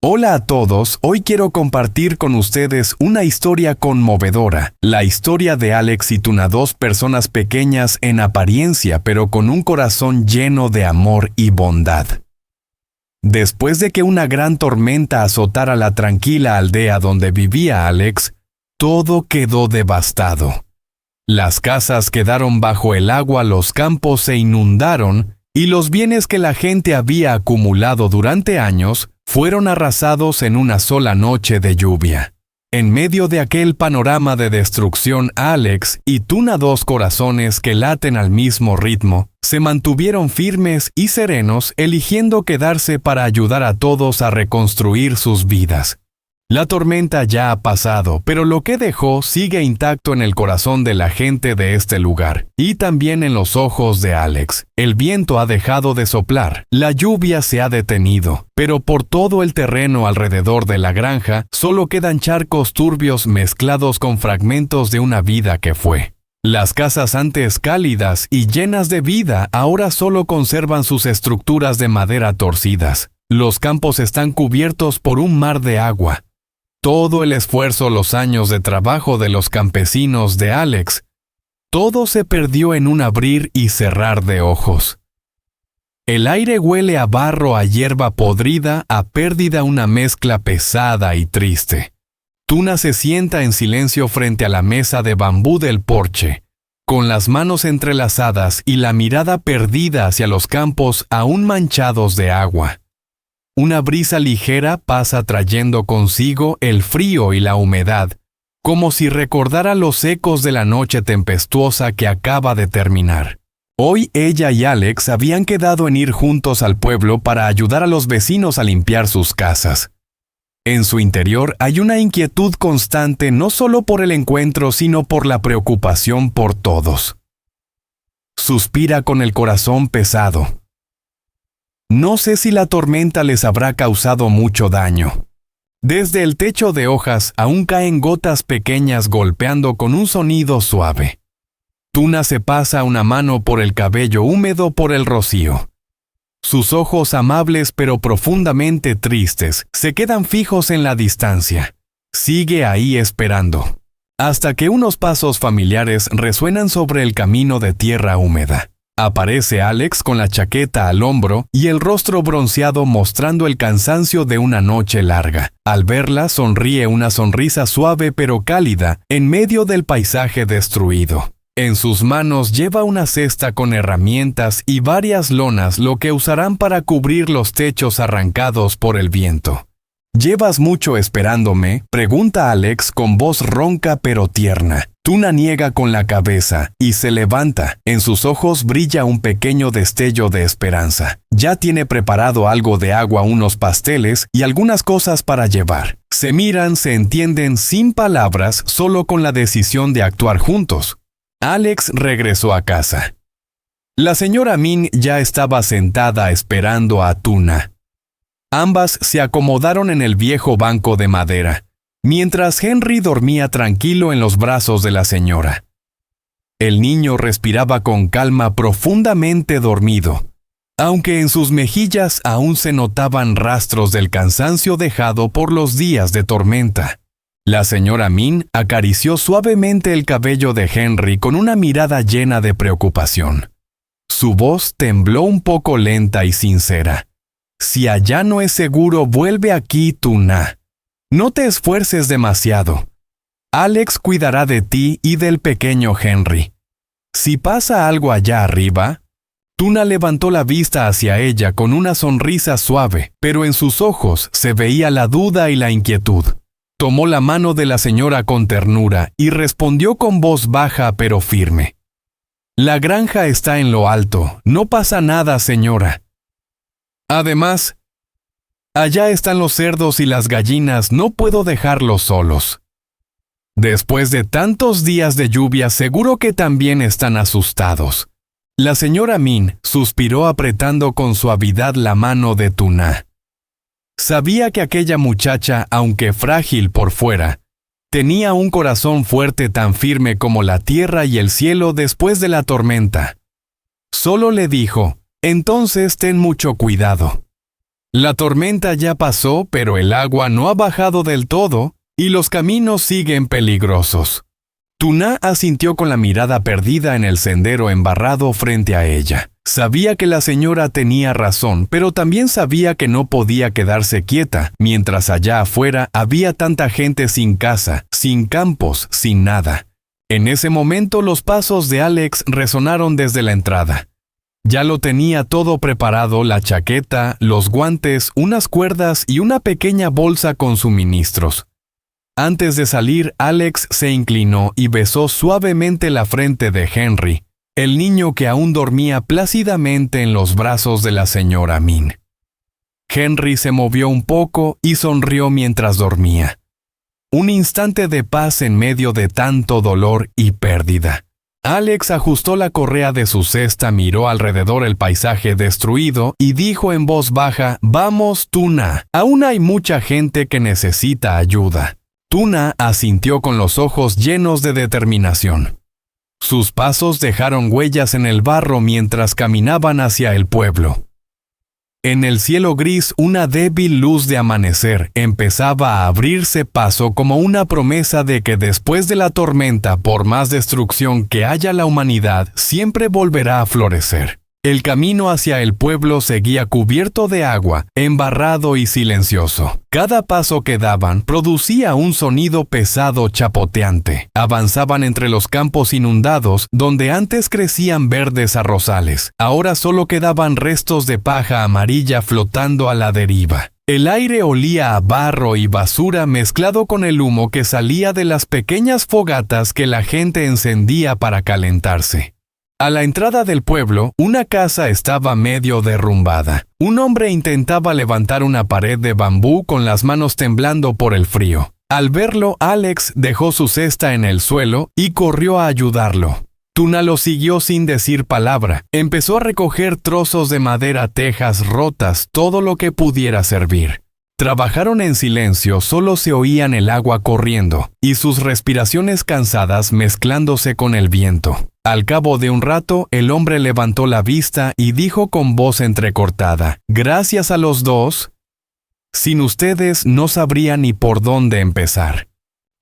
Hola a todos, hoy quiero compartir con ustedes una historia conmovedora, la historia de Alex y Tuna, dos personas pequeñas en apariencia, pero con un corazón lleno de amor y bondad. Después de que una gran tormenta azotara la tranquila aldea donde vivía Alex, todo quedó devastado. Las casas quedaron bajo el agua, los campos se inundaron, y los bienes que la gente había acumulado durante años fueron arrasados en una sola noche de lluvia. En medio de aquel panorama de destrucción, Alex y Tuna, dos corazones que laten al mismo ritmo, se mantuvieron firmes y serenos, eligiendo quedarse para ayudar a todos a reconstruir sus vidas. La tormenta ya ha pasado, pero lo que dejó sigue intacto en el corazón de la gente de este lugar, y también en los ojos de Alex. El viento ha dejado de soplar, la lluvia se ha detenido, pero por todo el terreno alrededor de la granja solo quedan charcos turbios mezclados con fragmentos de una vida que fue. Las casas antes cálidas y llenas de vida ahora solo conservan sus estructuras de madera torcidas. Los campos están cubiertos por un mar de agua. Todo el esfuerzo, los años de trabajo de los campesinos de Alex, todo se perdió en un abrir y cerrar de ojos. El aire huele a barro, a hierba podrida, a pérdida, una mezcla pesada y triste. Tuna se sienta en silencio frente a la mesa de bambú del porche, con las manos entrelazadas y la mirada perdida hacia los campos aún manchados de agua. Una brisa ligera pasa trayendo consigo el frío y la humedad, como si recordara los ecos de la noche tempestuosa que acaba de terminar. Hoy ella y Alex habían quedado en ir juntos al pueblo para ayudar a los vecinos a limpiar sus casas. En su interior hay una inquietud constante, no solo por el encuentro, sino por la preocupación por todos. Suspira con el corazón pesado. No sé si la tormenta les habrá causado mucho daño. Desde el techo de hojas aún caen gotas pequeñas golpeando con un sonido suave. Tuna se pasa una mano por el cabello húmedo por el rocío. Sus ojos amables pero profundamente tristes se quedan fijos en la distancia. Sigue ahí esperando, hasta que unos pasos familiares resuenan sobre el camino de tierra húmeda. Aparece Alex con la chaqueta al hombro y el rostro bronceado mostrando el cansancio de una noche larga. Al verla sonríe una sonrisa suave pero cálida en medio del paisaje destruido. En sus manos lleva una cesta con herramientas y varias lonas, lo que usarán para cubrir los techos arrancados por el viento. ¿Llevas mucho esperándome?, pregunta Alex con voz ronca pero tierna. Tuna niega con la cabeza y se levanta. En sus ojos brilla un pequeño destello de esperanza. Ya tiene preparado algo de agua, unos pasteles y algunas cosas para llevar. Se miran, se entienden sin palabras, solo con la decisión de actuar juntos. Alex regresó a casa. La señora Min ya estaba sentada esperando a Tuna. Ambas se acomodaron en el viejo banco de madera, mientras Henry dormía tranquilo en los brazos de la señora. El niño respiraba con calma, profundamente dormido, aunque en sus mejillas aún se notaban rastros del cansancio dejado por los días de tormenta. La señora Min acarició suavemente el cabello de Henry con una mirada llena de preocupación. Su voz tembló un poco lenta y sincera. Si allá no es seguro, vuelve aquí, Tuna. No te esfuerces demasiado. Alex cuidará de ti y del pequeño Henry. Si pasa algo allá arriba... Tuna levantó la vista hacia ella con una sonrisa suave, pero en sus ojos se veía la duda y la inquietud. Tomó la mano de la señora con ternura y respondió con voz baja pero firme. La granja está en lo alto, no pasa nada, señora. Además, allá están los cerdos y las gallinas, no puedo dejarlos solos. Después de tantos días de lluvia, seguro que también están asustados. La señora Min suspiró apretando con suavidad la mano de Tuna. Sabía que aquella muchacha, aunque frágil por fuera, tenía un corazón fuerte, tan firme como la tierra y el cielo después de la tormenta. Solo le dijo: entonces ten mucho cuidado. La tormenta ya pasó, pero el agua no ha bajado del todo y los caminos siguen peligrosos. Tuna asintió con la mirada perdida en el sendero embarrado frente a ella. Sabía que la señora tenía razón, pero también sabía que no podía quedarse quieta, mientras allá afuera había tanta gente sin casa, sin campos, sin nada. En ese momento los pasos de Alex resonaron desde la entrada. Ya lo tenía todo preparado: la chaqueta, los guantes, unas cuerdas y una pequeña bolsa con suministros. Antes de salir, Alex se inclinó y besó suavemente la frente de Henry, el niño que aún dormía plácidamente en los brazos de la señora Min. Henry se movió un poco y sonrió mientras dormía. Un instante de paz en medio de tanto dolor y pérdida. Alex ajustó la correa de su cesta, miró alrededor el paisaje destruido y dijo en voz baja: «Vamos, Tuna, aún hay mucha gente que necesita ayuda». Tuna asintió con los ojos llenos de determinación. Sus pasos dejaron huellas en el barro mientras caminaban hacia el pueblo. En el cielo gris, una débil luz de amanecer empezaba a abrirse paso como una promesa de que después de la tormenta, por más destrucción que haya la humanidad, siempre volverá a florecer. El camino hacia el pueblo seguía cubierto de agua, embarrado y silencioso. Cada paso que daban producía un sonido pesado chapoteante. Avanzaban entre los campos inundados, donde antes crecían verdes arrozales. Ahora solo quedaban restos de paja amarilla flotando a la deriva. El aire olía a barro y basura mezclado con el humo que salía de las pequeñas fogatas que la gente encendía para calentarse. A la entrada del pueblo, una casa estaba medio derrumbada. Un hombre intentaba levantar una pared de bambú con las manos temblando por el frío. Al verlo, Alex dejó su cesta en el suelo y corrió a ayudarlo. Tuna lo siguió sin decir palabra. Empezó a recoger trozos de madera, tejas rotas, todo lo que pudiera servir. Trabajaron en silencio, solo se oían el agua corriendo y sus respiraciones cansadas mezclándose con el viento. Al cabo de un rato, el hombre levantó la vista y dijo con voz entrecortada: «Gracias a los dos. Sin ustedes no sabría ni por dónde empezar».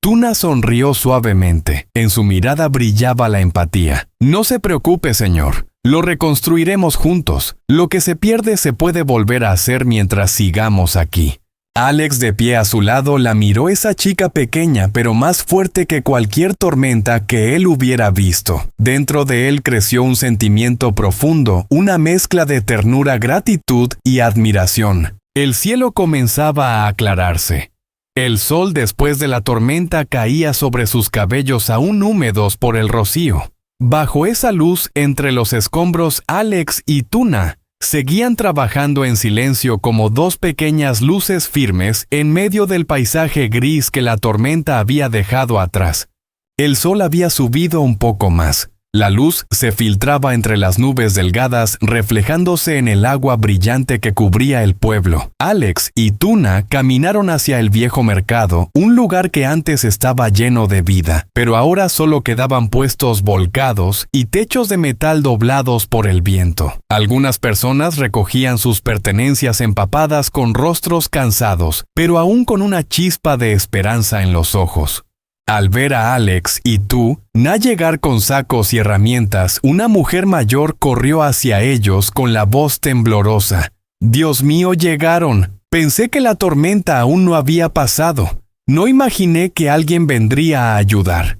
Tuna sonrió suavemente. En su mirada brillaba la empatía. «No se preocupe, señor. Lo reconstruiremos juntos. Lo que se pierde se puede volver a hacer mientras sigamos aquí». Alex, de pie a su lado, la miró, esa chica pequeña pero más fuerte que cualquier tormenta que él hubiera visto. Dentro de él creció un sentimiento profundo, una mezcla de ternura, gratitud y admiración. El cielo comenzaba a aclararse. El sol después de la tormenta caía sobre sus cabellos aún húmedos por el rocío. Bajo esa luz, entre los escombros, Alex y Tuna seguían trabajando en silencio como dos pequeñas luces firmes en medio del paisaje gris que la tormenta había dejado atrás. El sol había subido un poco más. La luz se filtraba entre las nubes delgadas, reflejándose en el agua brillante que cubría el pueblo. Alex y Tuna caminaron hacia el viejo mercado, un lugar que antes estaba lleno de vida, pero ahora solo quedaban puestos volcados y techos de metal doblados por el viento. Algunas personas recogían sus pertenencias empapadas con rostros cansados, pero aún con una chispa de esperanza en los ojos. Al ver a Alex y Tuna llegar con sacos y herramientas, una mujer mayor corrió hacia ellos con la voz temblorosa. «Dios mío, llegaron. Pensé que la tormenta aún no había pasado. No imaginé que alguien vendría a ayudar».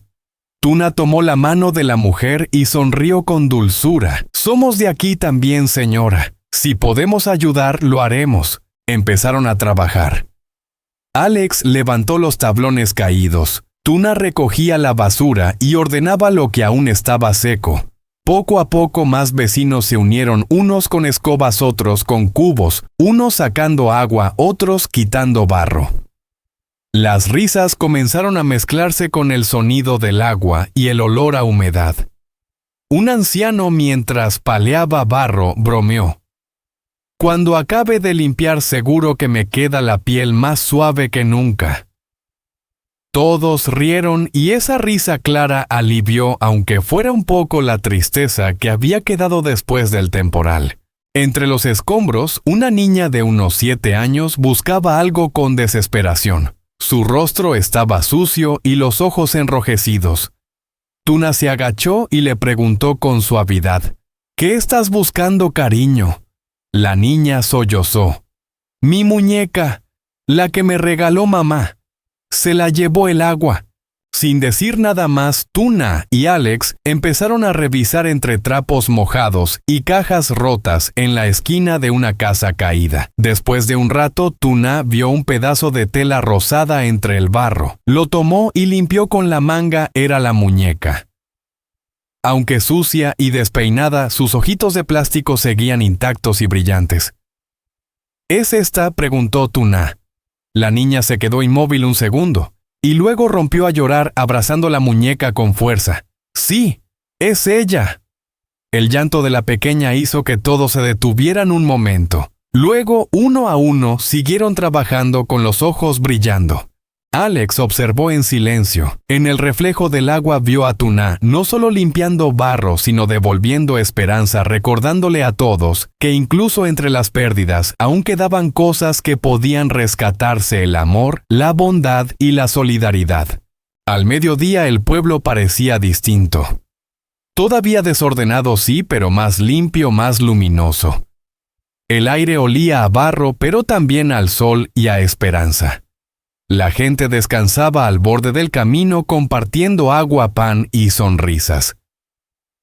Tuna tomó la mano de la mujer y sonrió con dulzura. «Somos de aquí también, señora. Si podemos ayudar, lo haremos». Empezaron a trabajar. Alex levantó los tablones caídos. Tuna recogía la basura y ordenaba lo que aún estaba seco. Poco a poco más vecinos se unieron, unos con escobas, otros con cubos, unos sacando agua, otros quitando barro. Las risas comenzaron a mezclarse con el sonido del agua y el olor a humedad. Un anciano, mientras paleaba barro, bromeó: «Cuando acabe de limpiar, seguro que me queda la piel más suave que nunca». Todos rieron y esa risa clara alivió, aunque fuera un poco, la tristeza que había quedado después del temporal. Entre los escombros, una niña de unos 7 años buscaba algo con desesperación. Su rostro estaba sucio y los ojos enrojecidos. Tuna se agachó y le preguntó con suavidad: «¿Qué estás buscando, cariño?». La niña sollozó. «Mi muñeca, la que me regaló mamá. Se la llevó el agua». Sin decir nada más, Tuna y Alex empezaron a revisar entre trapos mojados y cajas rotas en la esquina de una casa caída. Después de un rato, Tuna vio un pedazo de tela rosada entre el barro. Lo tomó y limpió con la manga. Era la muñeca. Aunque sucia y despeinada, sus ojitos de plástico seguían intactos y brillantes. ¿Es esta?, preguntó Tuna. La niña se quedó inmóvil un segundo, y luego rompió a llorar abrazando la muñeca con fuerza. «Sí, es ella». El llanto de la pequeña hizo que todos se detuvieran un momento. Luego, uno a uno, siguieron trabajando con los ojos brillando. Alex observó en silencio. En el reflejo del agua vio a Tuna no solo limpiando barro, sino devolviendo esperanza, recordándole a todos que incluso entre las pérdidas aún quedaban cosas que podían rescatarse: el amor, la bondad y la solidaridad. Al mediodía el pueblo parecía distinto. Todavía desordenado, sí, pero más limpio, más luminoso. El aire olía a barro, pero también al sol y a esperanza. La gente descansaba al borde del camino compartiendo agua, pan y sonrisas.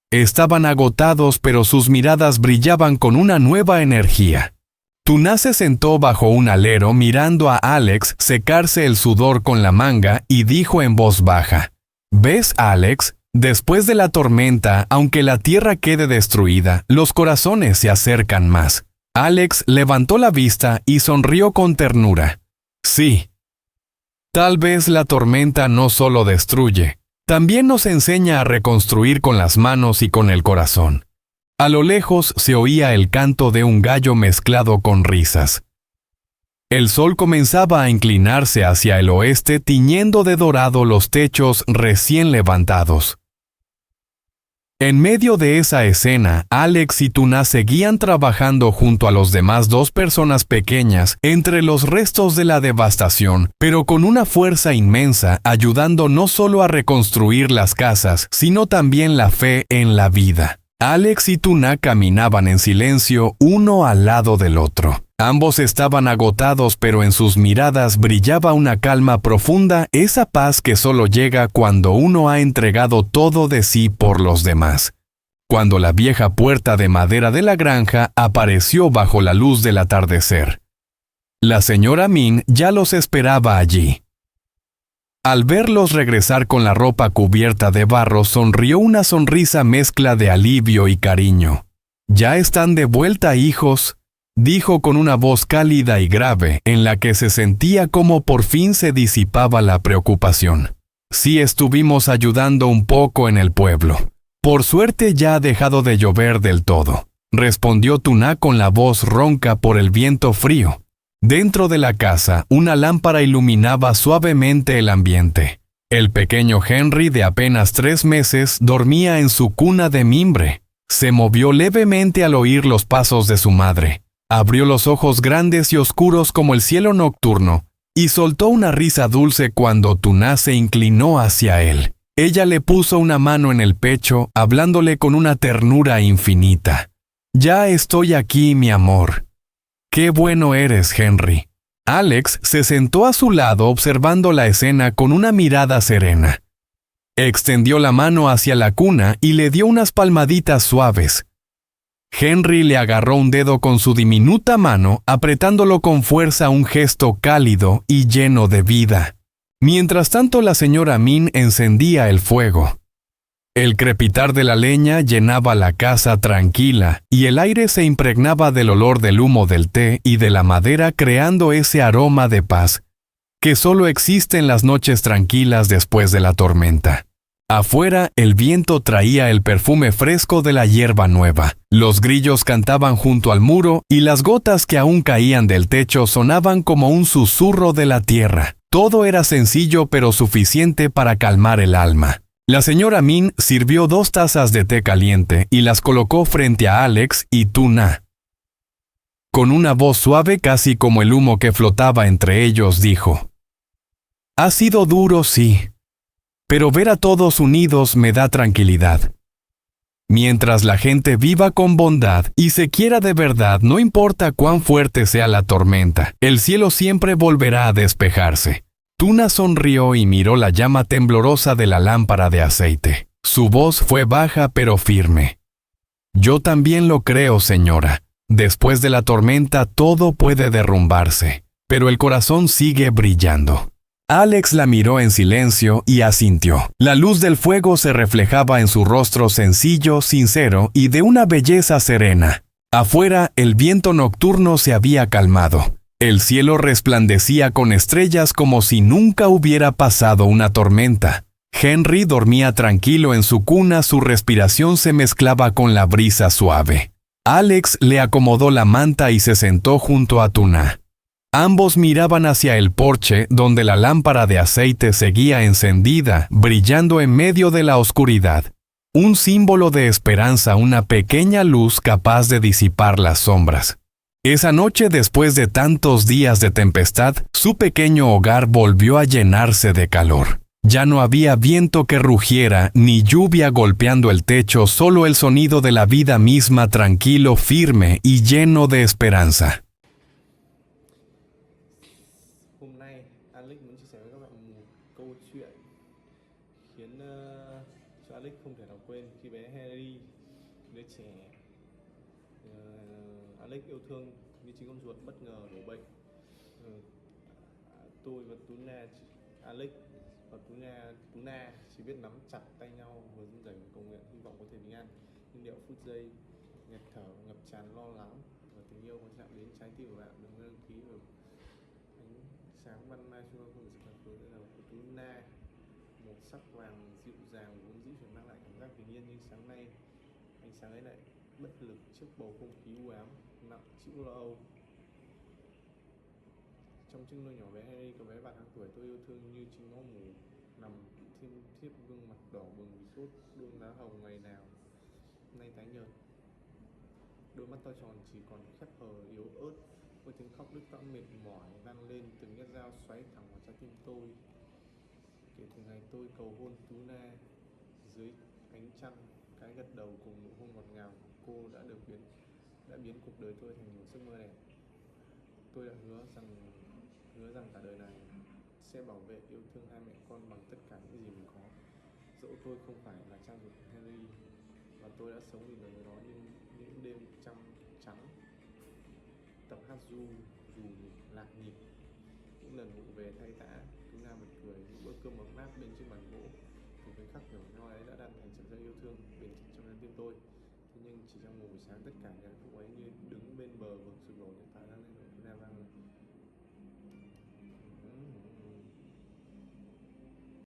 Estaban agotados, pero sus miradas brillaban con una nueva energía. Tuna se sentó bajo un alero mirando a Alex secarse el sudor con la manga y dijo en voz baja: «¿Ves, Alex? Después de la tormenta, aunque la tierra quede destruida, los corazones se acercan más». Alex levantó la vista y sonrió con ternura. «Sí. Tal vez la tormenta no solo destruye, también nos enseña a reconstruir con las manos y con el corazón». A lo lejos se oía el canto de un gallo mezclado con risas. El sol comenzaba a inclinarse hacia el oeste, tiñendo de dorado los techos recién levantados. En medio de esa escena, Alex y Tuna seguían trabajando junto a los demás 2 personas pequeñas entre los restos de la devastación, pero con una fuerza inmensa, ayudando no solo a reconstruir las casas, sino también la fe en la vida. Alex y Tuna caminaban en silencio, uno al lado del otro. Ambos estaban agotados, pero en sus miradas brillaba una calma profunda, esa paz que solo llega cuando uno ha entregado todo de sí por los demás. Cuando la vieja puerta de madera de la granja apareció bajo la luz del atardecer, la señora Min ya los esperaba allí. Al verlos regresar con la ropa cubierta de barro, sonrió una sonrisa mezcla de alivio y cariño. «¿Ya están de vuelta, hijos?», dijo con una voz cálida y grave, en la que se sentía como por fin se disipaba la preocupación. «Sí, estuvimos ayudando un poco en el pueblo. Por suerte ya ha dejado de llover del todo», respondió Tuna con la voz ronca por el viento frío. Dentro de la casa, una lámpara iluminaba suavemente el ambiente. El pequeño Henry, de apenas 3 meses, dormía en su cuna de mimbre. Se movió levemente al oír los pasos de su madre. Abrió los ojos grandes y oscuros como el cielo nocturno, y soltó una risa dulce cuando Tuna se inclinó hacia él. Ella le puso una mano en el pecho, hablándole con una ternura infinita. «Ya estoy aquí, mi amor». «Qué bueno eres, Henry». Alex se sentó a su lado observando la escena con una mirada serena. Extendió la mano hacia la cuna y le dio unas palmaditas suaves. Henry le agarró un dedo con su diminuta mano, apretándolo con fuerza, un gesto cálido y lleno de vida. Mientras tanto, la señora Min encendía el fuego. El crepitar de la leña llenaba la casa tranquila, y el aire se impregnaba del olor del humo del té y de la madera, creando ese aroma de paz que solo existe en las noches tranquilas después de la tormenta. Afuera, el viento traía el perfume fresco de la hierba nueva. Los grillos cantaban junto al muro, y las gotas que aún caían del techo sonaban como un susurro de la tierra. Todo era sencillo pero suficiente para calmar el alma. La señora Min sirvió 2 tazas de té caliente y las colocó frente a Alex y Tuna. Con una voz suave, casi como el humo que flotaba entre ellos, dijo: «Ha sido duro, sí, pero ver a todos unidos me da tranquilidad. Mientras la gente viva con bondad y se quiera de verdad, no importa cuán fuerte sea la tormenta, el cielo siempre volverá a despejarse». Tuna sonrió y miró la llama temblorosa de la lámpara de aceite. Su voz fue baja pero firme. «Yo también lo creo, señora. Después de la tormenta todo puede derrumbarse, pero el corazón sigue brillando». Alex la miró en silencio y asintió. La luz del fuego se reflejaba en su rostro sencillo, sincero y de una belleza serena. Afuera, el viento nocturno se había calmado. El cielo resplandecía con estrellas como si nunca hubiera pasado una tormenta. Henry dormía tranquilo en su cuna, su respiración se mezclaba con la brisa suave. Alex le acomodó la manta y se sentó junto a Tuna. Ambos miraban hacia el porche donde la lámpara de aceite seguía encendida, brillando en medio de la oscuridad. Un símbolo de esperanza, una pequeña luz capaz de disipar las sombras. Esa noche, después de tantos días de tempestad, su pequeño hogar volvió a llenarse de calor. Ya no había viento que rugiera, ni lluvia golpeando el techo, solo el sonido de la vida misma, tranquilo, firme y lleno de esperanza. Hôm nay Alex muốn chia sẻ với các bạn một câu chuyện khiến cho Alex không thể nào quên. Khi bé Harry, đứa trẻ Alex yêu thương như chính con ruột, bất ngờ đổ bệnh. Ờ, tôi và Tuna, Alex và Tuna chỉ biết nắm chặt tay nhau và run rẩy cầu nguyện hy vọng có thể bình an. Nhưng điệu phút giây nghẹt thở ngập tràn lo lắng và tình yêu có chạm đến trái tim của bạn, đừng đăng ký vào ánh sáng ban mai xung quanh khu vực sự thật với đầu của Tuna, một sắc vàng dịu dàng vốn dĩ phải mang lại cảm giác bình yên, nhưng sáng nay ánh sáng ấy lại bất lực trước bầu không khí u ám nặng chịu lo âu. Trong chiếc nôi nhỏ bé Harry, cậu bé bạn 2 tuổi tôi yêu thương như chính nó ngủ nằm thiêm thiếp, gương mặt đỏ bừng vì sốt, đôi má hồng ngày nào nay tái nhợt, đôi mắt to tròn chỉ còn khép hờ yếu ớt. Một tiếng khóc đứt quãng mệt mỏi vang lên, từng nhát dao xoáy thẳng vào trái tim tôi. Kể từ ngày tôi cầu hôn Tuna dưới ánh trăng, cái gật đầu cùng nụ hôn ngọt ngào của cô đã biến cuộc đời tôi thành một giấc mơ đẹp. Tôi đã hứa rằng cả đời này sẽ bảo vệ yêu thương hai mẹ con bằng tất cả những gì mình có. Dẫu tôi không phải là cha ruột của Harry và tôi đã sống vì lời đó, nhưng những đêm trăng trắng, tập hát ru dù lạc nhịp, những lần ngủ về thay tã, Tuna bật cười, những bữa cơm ấm áp bên chiếc bàn gỗ, thì cái khắc nhỏ nhoi ấy đã đan thành sợi dây yêu thương bền chặt trong trái tim tôi. Thế nhưng chỉ trong một buổi sáng, tất cả những hạnh phúc ấy như đứng bên bờ vực sụp đổ, điện thoại đang lên